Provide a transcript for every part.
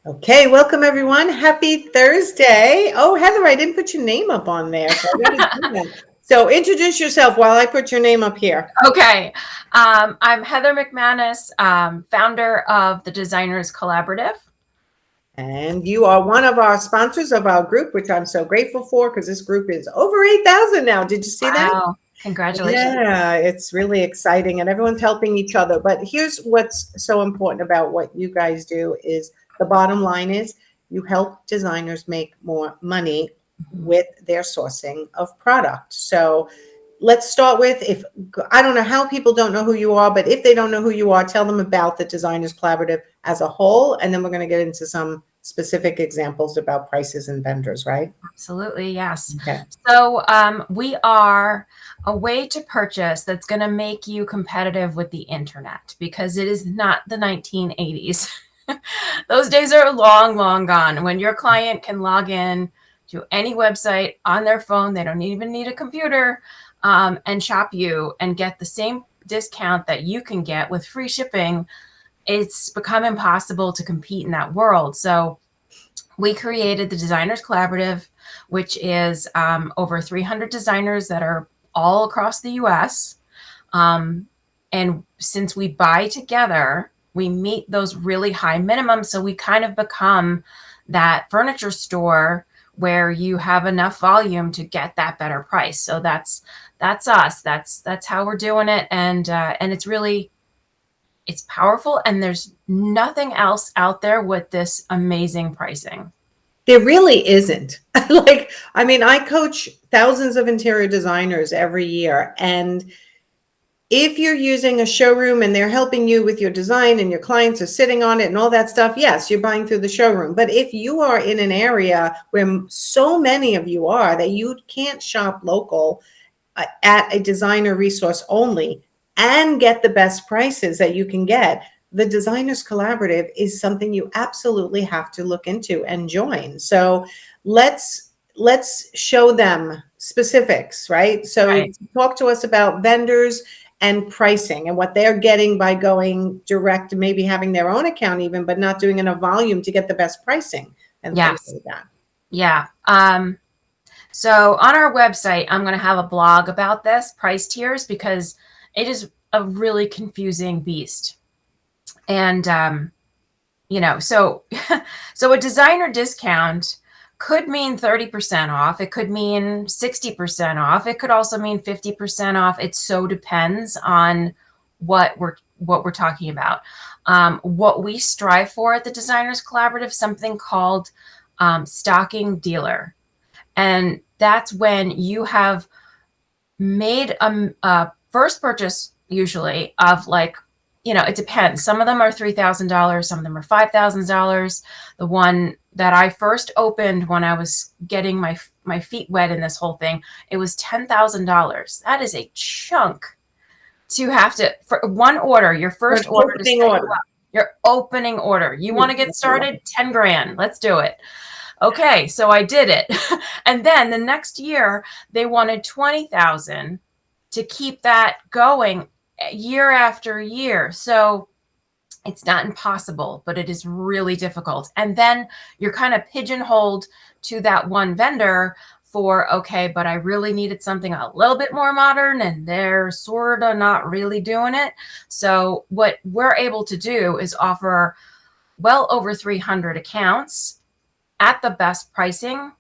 Okay, welcome everyone. Happy Thursday. Oh, Heather, I didn't put your name up on there, so I gotta do that. So introduce yourself while I put your name up here. Okay. I'm Heather McManus, founder of the Designers Collaborative. And you are one of our sponsors of our group, which I'm so grateful for because this group is over 8,000 now. Did you see that? Wow. Congratulations. Yeah, it's really exciting and everyone's helping each other. But here's what's so important about what you guys do is the bottom line is you help designers make more money Mhm. with their sourcing of product. So let's start with if I don't know how people don't know who you are, but if they don't know who you are, tell them about the Designers Collaborative as a whole, and then we're going to get into some specific examples about prices and vendors, right? Absolutely, yes. Okay. So we are a way to purchase that's going to make you competitive with the internet because it is not the 1980s. Those days are long, long gone. When your client can log in to any website on their phone, they don't even need a computer, and shop you and get the same discount that you can get with free shipping. It's become impossible to compete in that world. So we created the Designers Collaborative, which is over 300 designers that are all across the US. Um, and since we buy together, we meet those really high minimums. So we kind of become that furniture store where you have enough volume to get that better price. So that's us. That's how we're doing it. And it's powerful. And there's nothing else out there with this amazing pricing. There really isn't. Like, I mean, I coach thousands of interior designers every year, and if you're using a showroom and they're helping you with your design and your clients are sitting on it and all that stuff, yes, you're buying through the showroom. But if you are in an area where so many of you are that you can't shop local at a designer resource only and get the best prices that you can get, the Designers Collaborative is something you absolutely have to look into and join. So let's show them specifics, right? So Right. talk to us about vendors and pricing and what they're getting by going direct, maybe having their own account even, but not doing enough volume to get the best pricing and things Yes. like that. Yeah. So on our website, I'm going to have a blog about this price tiers because it is a really confusing beast. And, so, so a designer discount could mean 30% off. It could mean 60% off. It could also mean 50% off. It so depends on what we're talking about. What we strive for at the Designers Collaborative, something called stocking dealer. And that's when you have made a first purchase, usually of like, it depends. Some of them are $3,000, some of them are $5,000. The one that I first opened when I was getting my feet wet in this whole thing, it was $10,000. That is a chunk to have to for one order, your For an first order to opening set you order. up. Your opening order. You want to get started? 10 grand. Let's do it. Okay, so I did it. And then the next year they wanted 20,000 to keep that going year after year. So it's not impossible, but it is really difficult. And then you're kind of pigeonholed to that one vendor for, okay, but I really needed something a little bit more modern and they're sort of not really doing it. So what we're able to do is offer well over 300 accounts at the best pricing,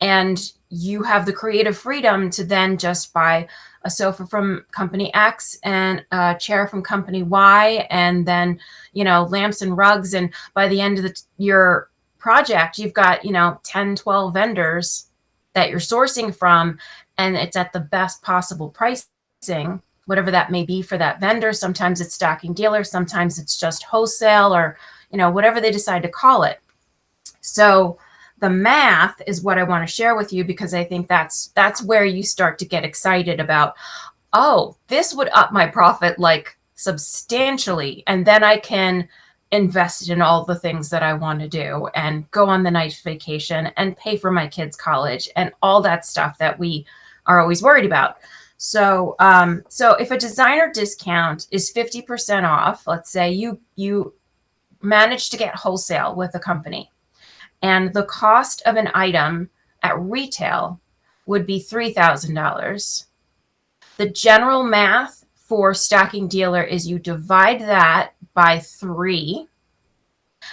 and you have the creative freedom to then just buy a sofa from company X and a chair from company Y, and then lamps and rugs, and by the end of your project you've got 10, 12 vendors that you're sourcing from, and it's at the best possible pricing, whatever that may be for that vendor. Sometimes it's stocking dealer, sometimes it's just wholesale, or whatever they decide to call it. So the math is what I want to share with you, because I think that's where you start to get excited about, oh, this would up my profit like substantially, and then I can invest in all the things that I want to do and go on the nice vacation and pay for my kids' college and all that stuff that we are always worried about. So if a designer discount is 50% off, let's say you manage to get wholesale with a company, and the cost of an item at retail would be $3,000. The general math for stocking dealer is you divide that by 3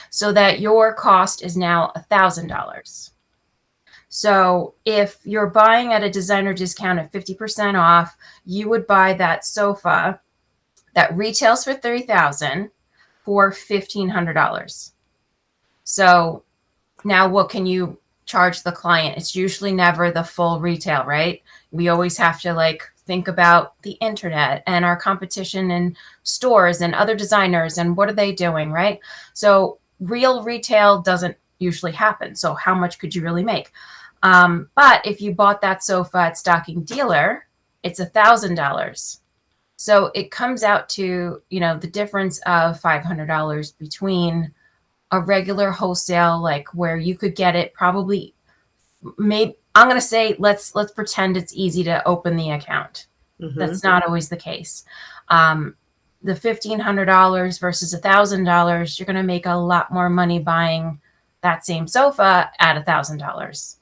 so that your cost is now $1,000. So if you're buying at a designer discount at 50% off, you would buy that sofa that retails for $3,000 for $1,500. So now what can you charge the client? It's usually never the full retail, right? We always have to like think about the internet and our competition in stores and other designers and what are they doing, right? So real retail doesn't usually happen. So how much could you really make? But if you bought that sofa at stocking dealer, it's $1,000. So it comes out to, the difference of $500 between a regular wholesale, like where you could get it probably, maybe I'm going to say, let's pretend it's easy to open the account. Mm-hmm. That's not always the case. The $1,500 versus $1,000, you're going to make a lot more money buying that same sofa at $1,000.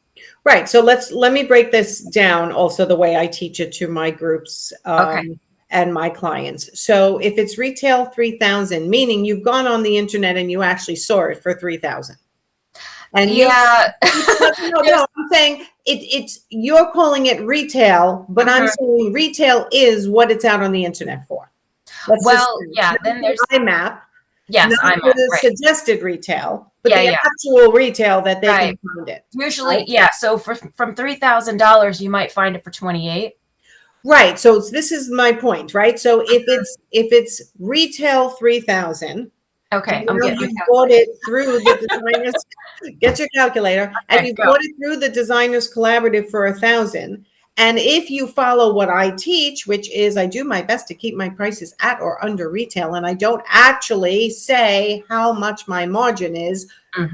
Right. So let me break this down also the way I teach it to my groups Okay. and my clients. So if it's retail 3,000, meaning you've gone on the internet and you actually saw it for 3,000. And Yeah. no, I'm saying it's you're calling it retail, but I'm saying retail is what it's out on the internet for. Then there's IMAP. Yes, not IMAP, for the right. suggested retail, but Yeah, the yeah. actual retail that they can find it. Usually, right? yeah. So from $3,000, you might find it for 28. Right. So this is my point, right? So if it's retail 3,000, Okay, I'm now getting you my bought it through the designers. Get your calculator, and Okay, you go. bought it through the designers collaborative for 1,000. And if you follow what I teach, which is I do my best to keep my prices at or under retail, and I don't actually say how much my margin is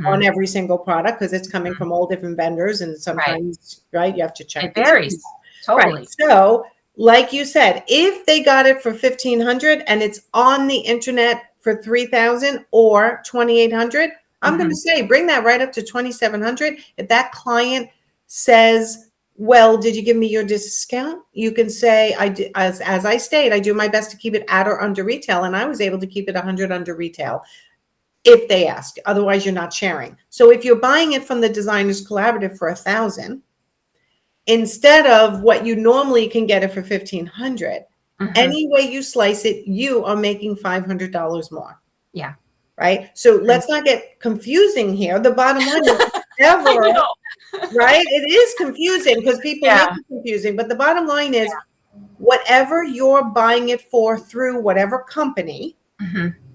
on every single product because it's coming from all different vendors, and sometimes right you have to check. It varies totally. Right. So, like you said, if they got it for 1,500 and it's on the internet for 3,000 or 2,800, I'm going to say bring that right up to 2,700. If that client says, "Well, did you give me your discount?" You can say, "I did." As I state, I do my best to keep it at or under retail, and I was able to keep it 100 under retail. If they ask, otherwise you're not sharing. So if you're buying it from the Designers Collaborative for 1,000. Instead of what you normally can get it for 1,500, any way you slice it, you are making $500 more. Yeah. Right. So let's not get confusing here. The bottom line is never, right? It is confusing because people make it confusing. But the bottom line is whatever you're buying it for through whatever company,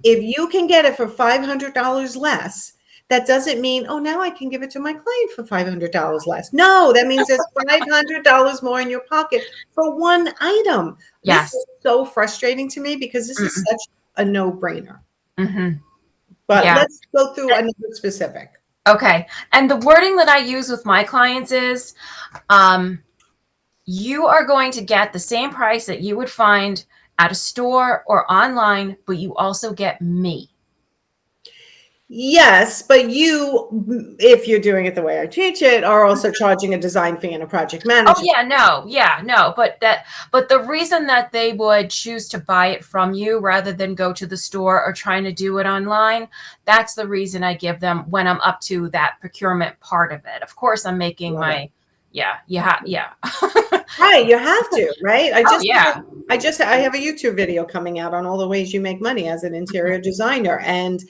if you can get it for $500 less, that doesn't mean, oh, now I can give it to my client for $500 less. No, that means there's $500 more in your pocket for one item. Yes. This is so frustrating to me because this is such a no-brainer. But Yeah. let's go through another specific. Okay. And the wording that I use with my clients is, you are going to get the same price that you would find at a store or online, but you also get me. Yes, but you, if you're doing it the way I teach it, are also charging a design fee and a project manager. Oh yeah, no. But the reason that they would choose to buy it from you rather than go to the store or trying to do it online, that's the reason I give them when I'm up to that procurement part of it. Of course, I'm making my, yeah. Right, you have to, right? I have a YouTube video coming out on all the ways you make money as an interior designer, and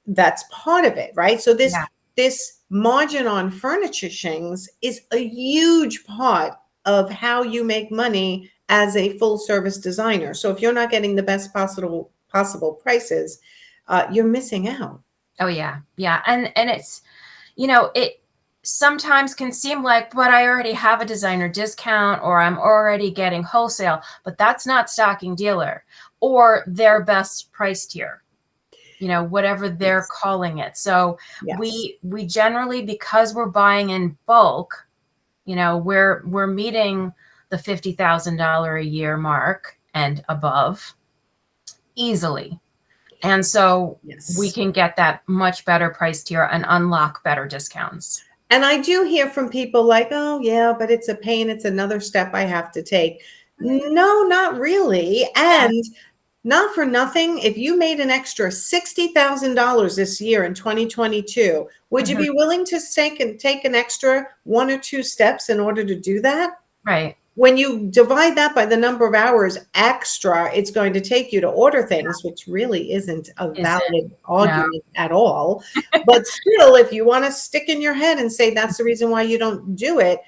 that's part of it, right? So this margin on furnishings is a huge part of how you make money as a full service designer. So if you're not getting the best possible prices, you're missing out. Oh yeah, and it's, it sometimes can seem like, but I already have a designer discount or I'm already getting wholesale, but that's not stocking dealer or their best price tier. Whatever they're calling it. So we generally, because we're buying in bulk, we're meeting the $50,000 a year mark and above easily. And so Yes. we can get that much better price tier and unlock better discounts. And I do hear from people like, oh, yeah, but it's a pain. It's another step I have to take. No, not really. And not for nothing, if you made an extra $60,000 this year in 2022, would you be willing to take an extra 1 or 2 steps in order to do that? Right. When you divide that by the number of hours extra it's going to take you to order things, which really isn't a valid argument at all. But still, if you want to stick in your head and say that's the reason why you don't do it,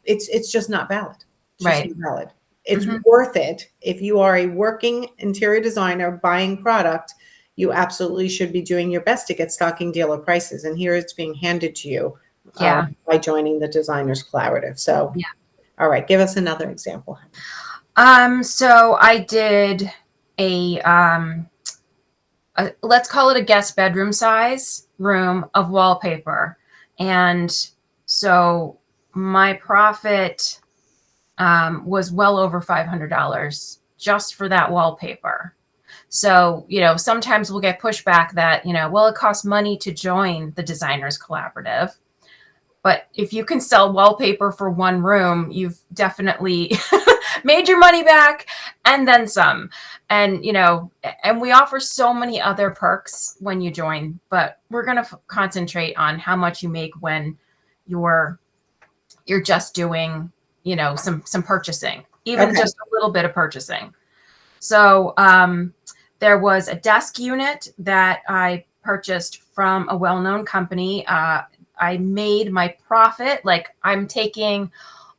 it's just not valid. It's just not valid. It's worth it. If you are a working interior designer buying product, you absolutely should be doing your best to get stocking dealer prices. And here it's being handed to you by joining the Designers Collaborative. So, all right, give us another example. So I did a let's call it a guest bedroom size room of wallpaper. And so my profit was well over $500 just for that wallpaper. So, sometimes we'll get pushback that, well, it costs money to join the Designers Collaborative. But if you can sell wallpaper for one room, you've definitely made your money back and then some. And, and we offer so many other perks when you join, but we're going to concentrate on how much you make when you're just doing, some purchasing, even just a little bit of purchasing. So there was a desk unit that I purchased from a well-known company. I made my profit, like I'm taking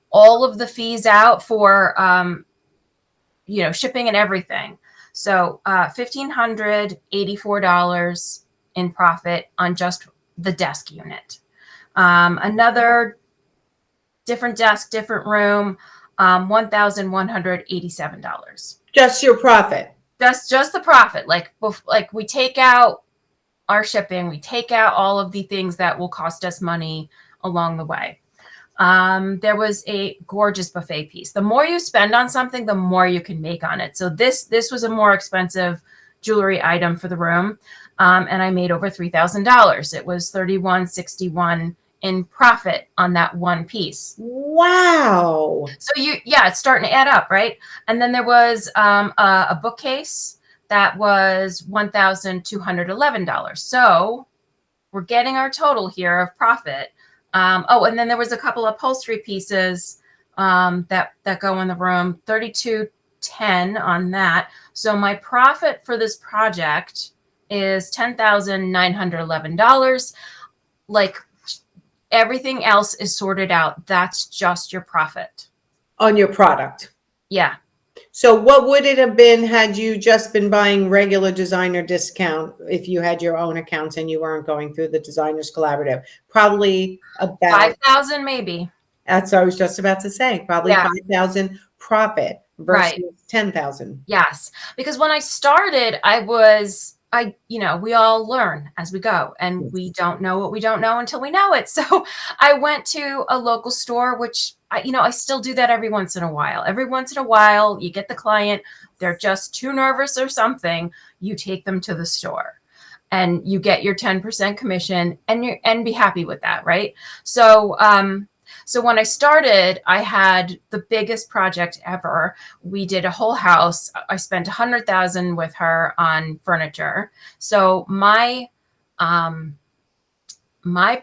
all of the fees out for, shipping and everything. So $1,584 in profit on just the desk unit. Another different desk, different room, $1,187. Just your profit. Just the profit. Like we take out our shipping, we take out all of the things that will cost us money along the way. There was a gorgeous buffet piece. The more you spend on something, the more you can make on it. So this was a more expensive jewelry item for the room, and I made over $3,000. It was $3,161 in profit on that one piece. Wow. So it's starting to add up, right? And then there was a bookcase that was $1,211. So we're getting our total here of profit. And then there was a couple of upholstery pieces that go in the room, $3,210 on that. So my profit for this project is $10,911. Like everything else is sorted out. That's just your profit on your product. Yeah. So what would it have been had you just been buying regular designer discount if you had your own accounts and you weren't going through the Designers Collaborative? Probably about 5,000 maybe. That's what I was just about to say. Probably 5,000 profit versus 10,000. Yes. Because when I started, we all learn as we go, and we don't know what we don't know until we know it. So I went to a local store, which I still do that every once in a while. Every once in a while, you get the client, they're just too nervous or something, you take them to the store and you get your 10% commission and be happy with that, right? So so when I started, I had the biggest project ever. We did a whole house. I spent $100,000 with her on furniture. So my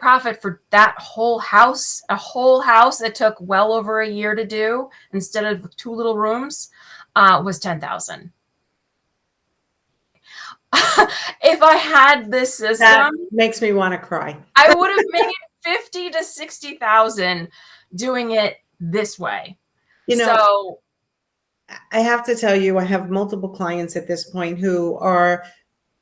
profit for that whole house, a whole house that took well over a year to do instead of 2 little rooms, was $10,000. If I had this system, that makes me want to cry. I would have made 50 to 60,000 doing it this way. So I have to tell you, I have multiple clients at this point who are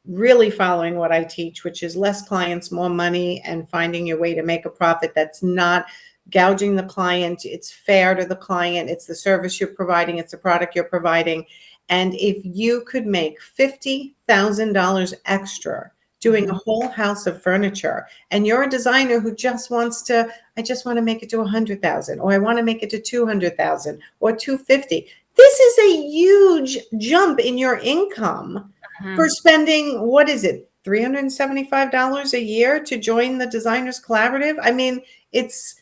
really following what I teach, which is less clients, more money, and finding your way to make a profit that's not gouging the client. It's fair to the client. It's the service you're providing. It's the product you're providing. And if you could make $50,000 extra doing a whole house of furniture, and you're a designer who just wants to, I just want to make it to 100,000, or I want to make it to 200,000 or 250. This is a huge jump in your income for spending, what is it, $375 a year to join the Designers Collaborative? I mean, it's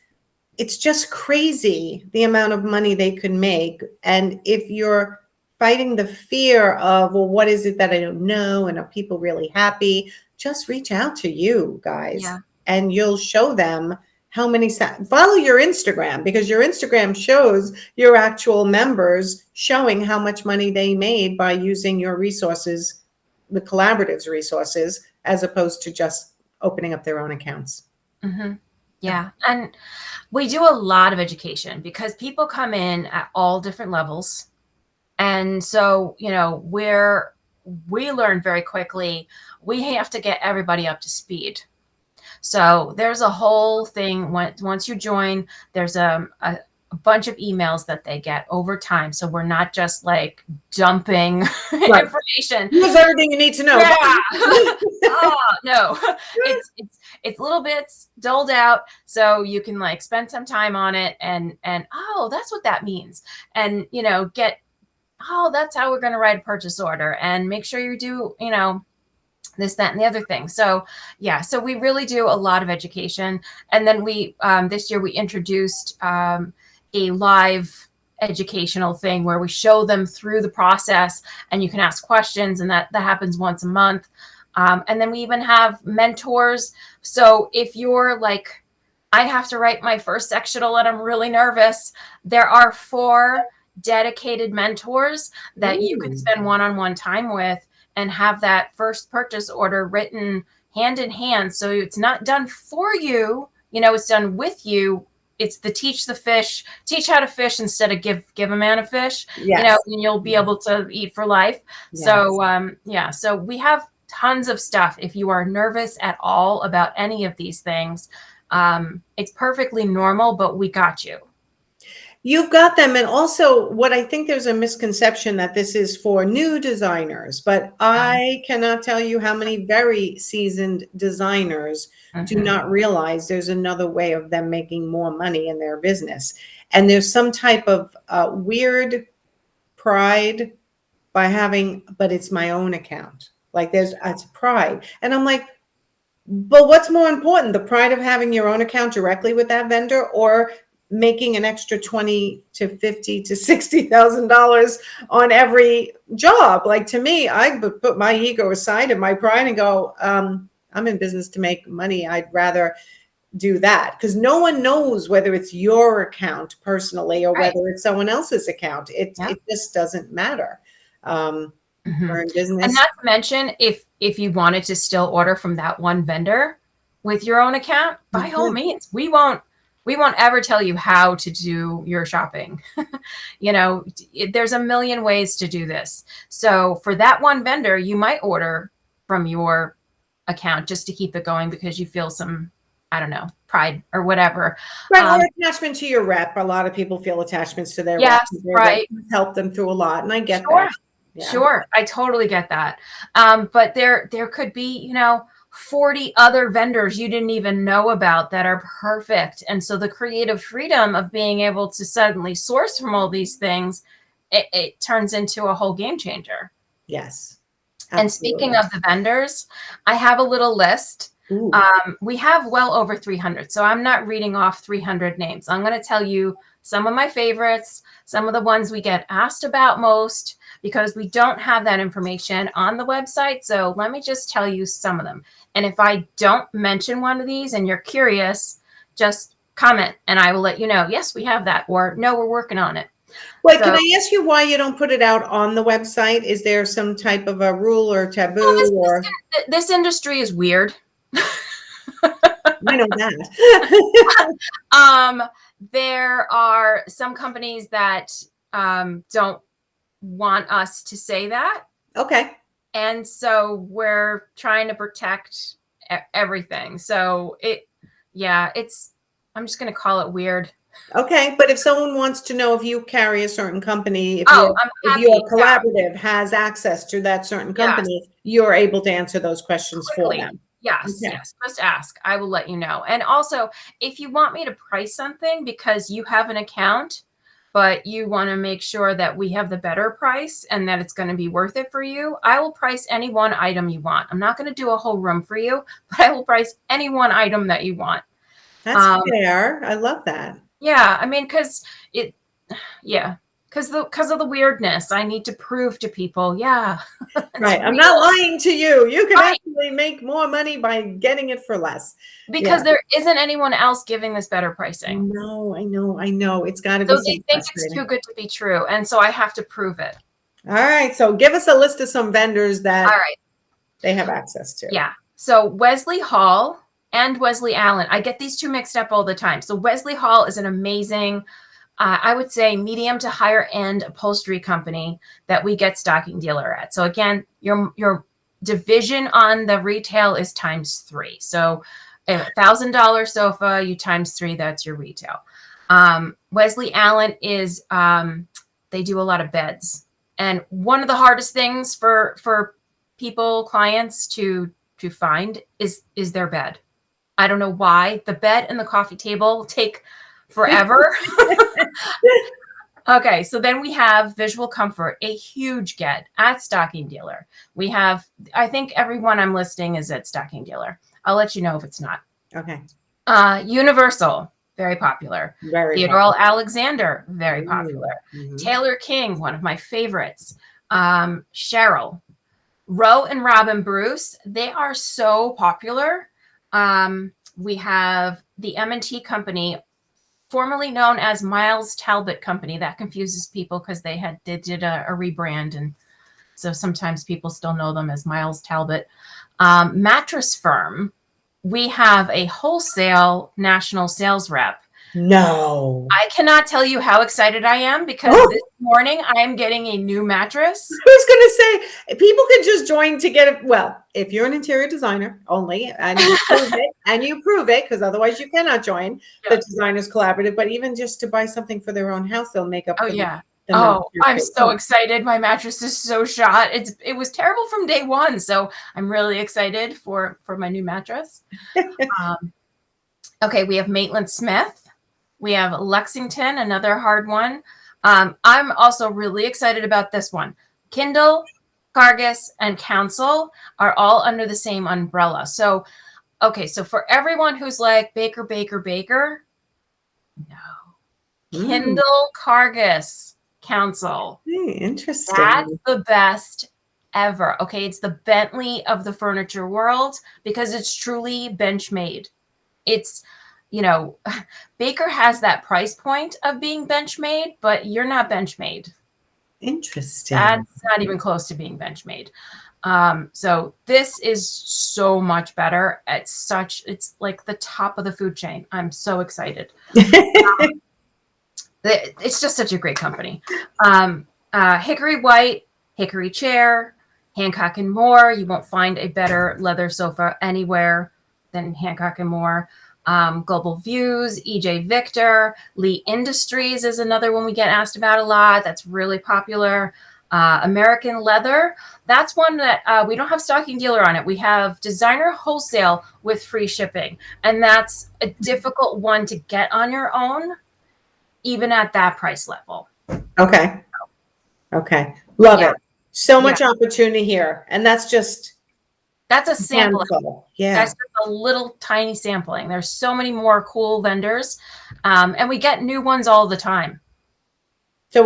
just crazy the amount of money they could make. And if you're fighting the fear of, well, what is it that I don't know? And are people really happy? Just reach out to you guys, Yeah. and you'll show them how many, follow your Instagram, because your Instagram shows your actual members showing how much money they made by using your resources, the collaborative's resources, as opposed to just opening up their own accounts. Yeah. And we do a lot of education because people come in at all different levels. And so, you know, we learn very quickly, we have to get everybody up to speed. So there's a whole thing once you join, there's a bunch of emails that they get over time. So we're not just like dumping information. Here's everything you need to know. Yeah. Oh, no, it's little bits doled out so you can like spend some time on it and oh, that's what that means. And, you know, oh, that's how we're going to write a purchase order, and make sure you do, you know, this, that, and the other thing. So yeah, so we really do a lot of education. And then we, this year we introduced a live educational thing where we show them through the process, and you can ask questions, and that happens once a month. And then we even have mentors. So if you're like, I have to write my first sectional and I'm really nervous, there are 4 dedicated mentors that you can spend one-on-one time with and have that first purchase order written hand in hand. So it's not done for you, you know, it's done with you. It's the teach how to fish instead of give a man a fish, you know, and you'll be able to eat for life. So, yeah, so we have tons of stuff. If you are nervous at all about any of these things, it's perfectly normal, but we got you. You've got them. And also, what I think there's a misconception that this is for new designers, but I cannot tell you how many very seasoned designers do not realize there's another way of them making more money in their business. And there's some type of weird pride by having, but it's my own account. Like it's pride. And I'm like, but what's more important, the pride of having your own account directly with that vendor, or making an extra $20 to $50 to $60,000 on every job? Like, to me, I would put my ego aside and my pride and go, I'm in business to make money. I'd rather do that, because no one knows whether it's your account personally or whether it's someone else's account. It just doesn't matter. We're in business. And not to mention, if you wanted to still order from that one vendor with your own account, by all means, we won't ever tell you how to do your shopping. You know, there's a million ways to do this. So for that one vendor, you might order from your account just to keep it going because you feel some, I don't know, pride or whatever. Right, or attachment to your rep. A lot of people feel attachments to their rep. Right. Help them through a lot, and I get that. Yeah. Sure, I totally get that. But there could be, you know, 40 other vendors you didn't even know about that are perfect. And so the creative freedom of being able to suddenly source from all these things, it turns into a whole game changer. Yes. Absolutely. And speaking of the vendors, I have a little list. We have well over 300. So I'm not reading off 300 names. I'm going to tell you some of my favorites, some of the ones we get asked about most, because we don't have that information on the website. So let me just tell you some of them. And if I don't mention one of these and you're curious, just comment and I will let you know, yes, we have that, or no, we're working on it. Wait, can I ask you why you don't put it out on the website? Is there some type of a rule or taboo? This industry is weird. I know that. There are some companies that don't want us to say that. Okay. And so we're trying to protect everything. So I'm just going to call it weird. Okay. But if someone wants to know if you carry a certain company, if your collaborative has access to that certain company, you're able to answer those questions for them. Yes, yes. Just ask. I will let you know. And also, if you want me to price something because you have an account, but you want to make sure that we have the better price and that it's going to be worth it for you, I will price any one item you want. I'm not going to do a whole room for you, but I will price any one item that you want. That's fair. I love that. Yeah, I mean, because it, yeah, because of the weirdness, I need to prove to people, yeah, Right. I'm real. not lying to you. You can Right. actually make more money by getting it for less. Because Yeah. there isn't anyone else giving this better pricing. No, I know. I know. It's got to be So so they think it's too frustrating. good to be true, and so I have to prove it. All right. So give us a list of some vendors All that right. they have access to. Yeah. So Wesley Hall and Wesley Allen. I get these two mixed up all the time. So Wesley Hall is an amazing, I would say, medium to higher end upholstery company that we get stocking dealer at. So again, your division on the retail is ×3. So $1,000 sofa, you ×3, that's your retail. Wesley Allen is they do a lot of beds, and one of the hardest things for people, clients to find is their bed. I don't know why. The bed and the coffee table take forever. Okay, so then we have Visual Comfort, a huge get at Stocking Dealer. We have, I think everyone I'm listing is at Stocking Dealer. I'll let you know if it's not. Okay. Universal, very popular. Very Theodore popular. Alexander, very popular. Mm-hmm. Taylor King, one of my favorites. Cheryl. Roe and Robin Bruce, they are so popular. We have the M&T Company, formerly known as Miles Talbot Company. That confuses people because they did a rebrand, and so sometimes people still know them as Miles Talbot. Mattress Firm, we have a wholesale national sales rep. No. I cannot tell you how excited I am because this morning I am getting a new mattress. I was going to say, people can just join to get it. Well, if you're an interior designer only and you prove it, because otherwise you cannot join the Designers Collaborative, but even just to buy something for their own house, they'll make up. Oh, yeah. I'm so excited. My mattress is so shot. It was terrible from day one. So I'm really excited for my new mattress. Okay, we have Maitland Smith. We have Lexington, another hard one. I'm also really excited about this one. Kindle, Cargus, and Council are all under the same umbrella. So, okay, so for everyone who's like Baker, no. Kindle, Cargus, Council. Interesting. That's the best ever. Okay, it's the Bentley of the furniture world because it's truly bench made. It's, Baker has that price point of being bench made, but you're not bench made. Interesting. That's not even close to being bench made. So this is so much better. It's like the top of the food chain. I'm so excited. It's just such a great company. Hickory White, Hickory Chair, Hancock and Moore. You won't find a better leather sofa anywhere than Hancock and Moore. Global Views, EJ Victor, Lee Industries is another one we get asked about a lot. That's really popular. American Leather, that's one that we don't have stocking dealer on it. We have designer wholesale with free shipping. And that's a difficult one to get on your own, even at that price level. Okay. Love it. So much opportunity here. And that's a sampling. Yeah. That's just a little tiny sampling. There's so many more cool vendors. And we get new ones all the time. So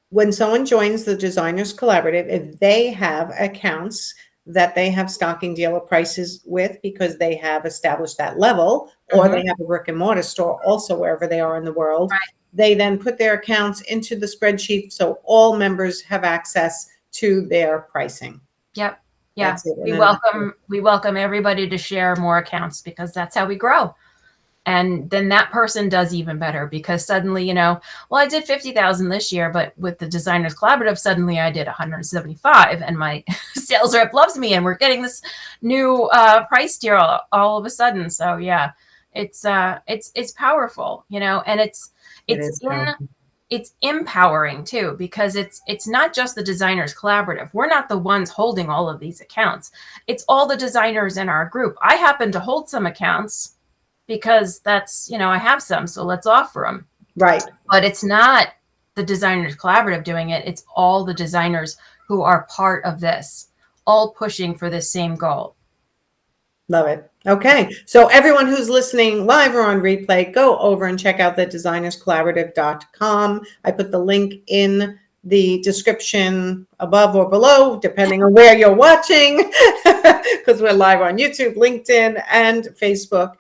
when someone joins the Designers Collaborative, if they have accounts that they have stocking dealer prices with because they have established that level, or they have a brick and mortar store also wherever they are in the world, they then put their accounts into the spreadsheet so all members have access to their pricing. Yep. Yeah. We welcome everybody to share more accounts because that's how we grow. And then that person does even better because suddenly, I did 50,000 this year, but with the Designers Collaborative, suddenly I did 175 and my sales rep loves me and we're getting this new price tier all of a sudden. So yeah, it's powerful, and it's empowering too, because it's not just the Designers Collaborative. We're not the ones holding all of these accounts. It's all the designers in our group. I happen to hold some accounts because that's, I have some, so let's offer them. Right. But it's not the Designers Collaborative doing it. It's all the designers who are part of this, all pushing for the same goal. Love it. Okay. So everyone who's listening live or on replay, go over and check out the designerscollaborative.com. I put the link in the description above or below, depending on where you're watching, because we're live on YouTube, LinkedIn, and Facebook.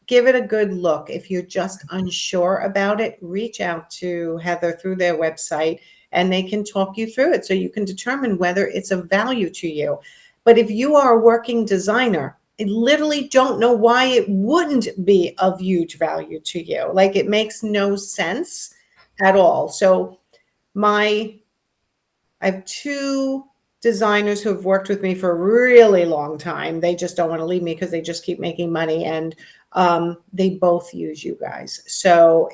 Give it a good look. If you're just unsure about it, reach out to Heather through their website and they can talk you through it so you can determine whether it's of value to you. But if you are a working designer, I literally don't know why it wouldn't be of huge value to you. Like, it makes no sense at all. So I have two designers who have worked with me for a really long time. They just don't want to leave me because they just keep making money, and they both use you guys. So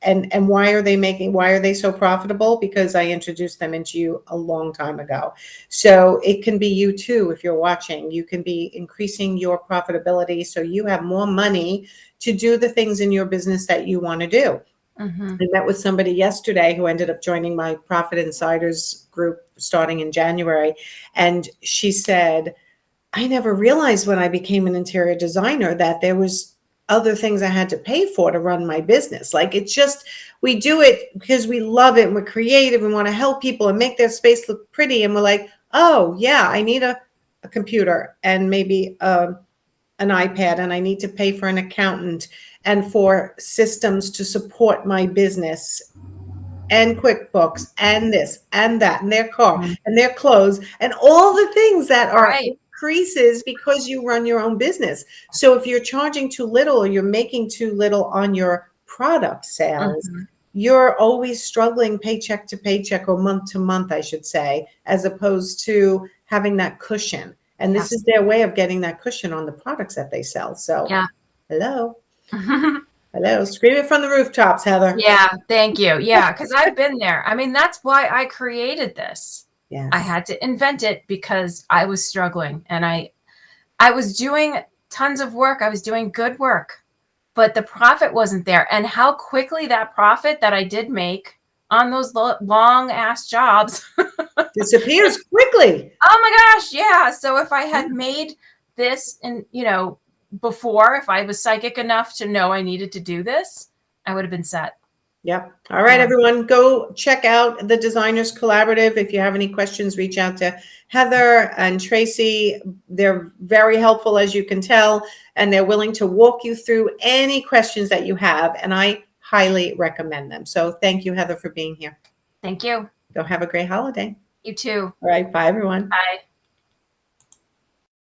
why are they so profitable? Because I introduced them into you a long time ago. So it can be you too. If you're watching, you can be increasing your profitability so you have more money to do the things in your business that you want to do. Mm-hmm. I met with somebody yesterday who ended up joining my Profit Insiders group starting in January. And she said, I never realized when I became an interior designer that there was other things I had to pay for to run my business. Like, it's just, we do it because we love it and we're creative and want to help people and make their space look pretty. And we're like, oh yeah, I need a computer and maybe an iPad, and I need to pay for an accountant and for systems to support my business and QuickBooks and this and that and their car and their clothes and all the things that are Right. increases because you run your own business. So if you're charging too little or you're making too little on your product sales, Mm-hmm. you're always struggling paycheck to paycheck, or month to month, I should say, as opposed to having that cushion. And this is their way of getting that cushion on the products that they sell. So Yeah. hello. Hello. Scream it from the rooftops, Heather. Yeah, thank you. Yeah, because I've been there. I mean, that's why I created this. Yes. I had to invent it because I was struggling, and I was doing tons of work. I was doing good work, but the profit wasn't there. And how quickly that profit that I did make on those long ass jobs Disappears quickly. Oh my gosh, yeah. So if I had made this before, if I was psychic enough to know I needed to do this, I would have been set. Yep. All right, Yeah. everyone, go check out the Designers Collaborative. If you have any questions, reach out to Heather and Tracy. They're very helpful, as you can tell, and they're willing to walk you through any questions that you have, and I highly recommend them. So thank you, Heather, for being here. Thank you. Go have a great holiday. You too. All right. Bye, everyone. Bye.